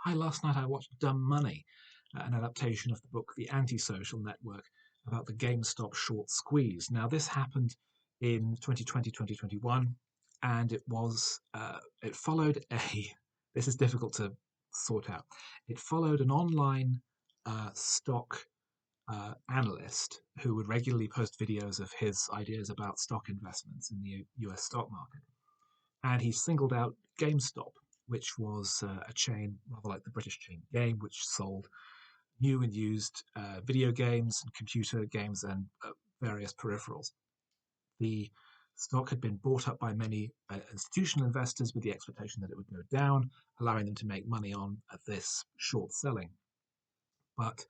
Hi, last night I watched Dumb Money, an adaptation of the book The Antisocial Network about the GameStop short squeeze. Now, this happened in 2020, 2021, and it followed this is difficult to sort out. It followed an online stock analyst who would regularly post videos of his ideas about stock investments in the US stock market. And he singled out GameStop, which was a chain rather like the British chain Game, which sold new and used video games and computer games and various peripherals. The stock had been bought up by many institutional investors with the expectation that it would go down, allowing them to make money on this short selling. But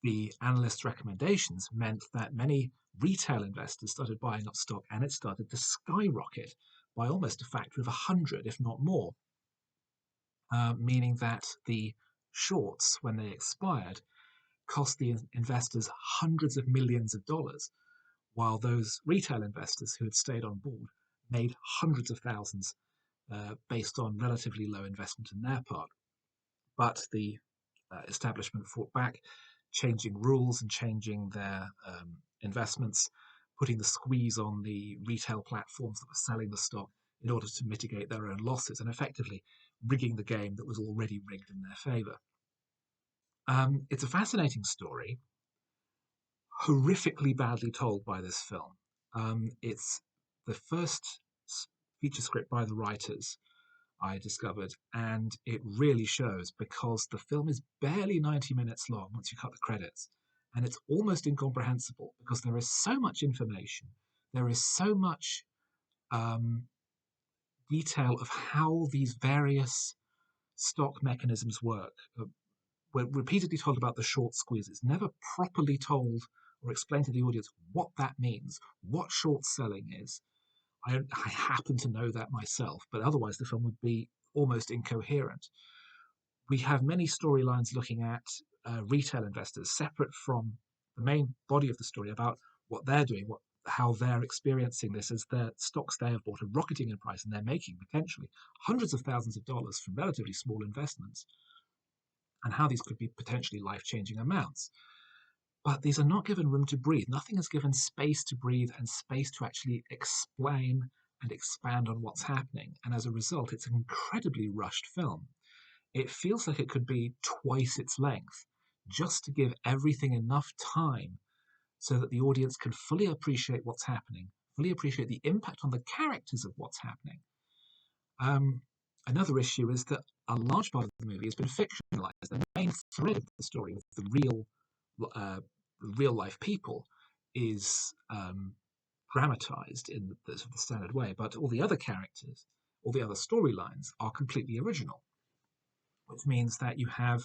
the analyst's recommendations meant that many retail investors started buying up stock and it started to skyrocket by almost a factor of 100, if not more, meaning that the shorts, when they expired, cost the investors hundreds of millions of dollars, while those retail investors who had stayed on board made hundreds of thousands based on relatively low investment on their part. But the establishment fought back, changing rules and changing their investments, putting the squeeze on the retail platforms that were selling the stock in order to mitigate their own losses and effectively rigging the game that was already rigged in their favour. It's a fascinating story, horrifically badly told by this film. It's the first feature script by the writers I discovered, and it really shows because the film is barely 90 minutes long once you cut the credits, and it's almost incomprehensible because there is so much information, there is so much detail of how these various stock mechanisms work. We're repeatedly told about the short squeeze. It's never properly told or explained to the audience what that means, what short selling is. I happen to know that myself, but otherwise the film would be almost incoherent. We have many storylines looking at retail investors separate from the main body of the story about what they're doing, how they're experiencing this as their stocks they have bought are rocketing in price and they're making potentially hundreds of thousands of dollars from relatively small investments, and how these could be potentially life-changing amounts. But these are not given room to breathe. Nothing is given space to breathe and space to actually explain and expand on what's happening. And as a result, it's an incredibly rushed film. It feels like it could be twice its length, just to give everything enough time so that the audience can fully appreciate what's happening, fully appreciate the impact on the characters of what's happening. Another issue is that a large part of the movie has been fictionalized. The main thread of the story with the real life people is dramatized in the standard way, but all the other characters, all the other storylines are completely original, which means that you have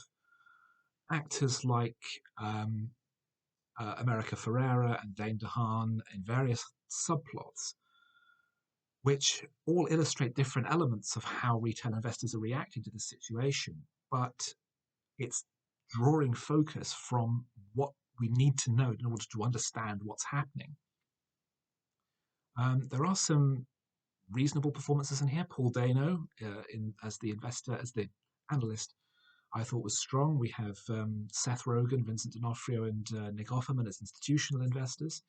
actors like America Ferrera and Dane DeHaan in various subplots, which all illustrate different elements of how retail investors are reacting to the situation, but it's drawing focus from what we need to know in order to understand what's happening. There are some reasonable performances in here. Paul Dano as the investor, as the analyst, I thought was strong. We have Seth Rogen, Vincent D'Onofrio, and Nick Offerman as institutional investors,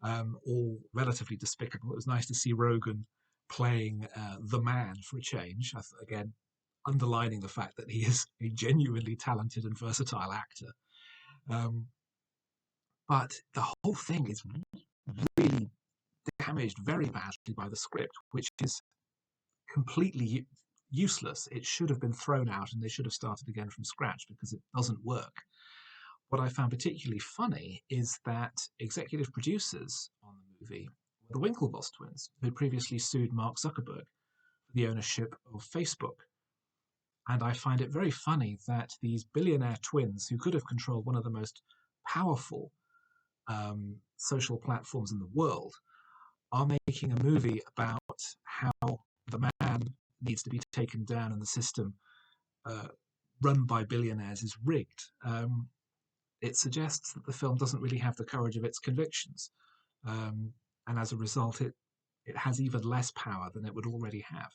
all relatively despicable. It was nice to see Rogen playing the man for a change. Again, underlining the fact that he is a genuinely talented and versatile actor. But the whole thing is really damaged very badly by the script, which is completely useless. It should have been thrown out and they should have started again from scratch because it doesn't work. What I found particularly funny is that executive producers on the movie were the Winklevoss twins, who had previously sued Mark Zuckerberg for the ownership of Facebook. And I find it very funny that these billionaire twins, who could have controlled one of the most powerful social platforms in the world, are making a movie about how the man needs to be taken down and the system run by billionaires is rigged. It suggests that the film doesn't really have the courage of its convictions. And as a result, it has even less power than it would already have.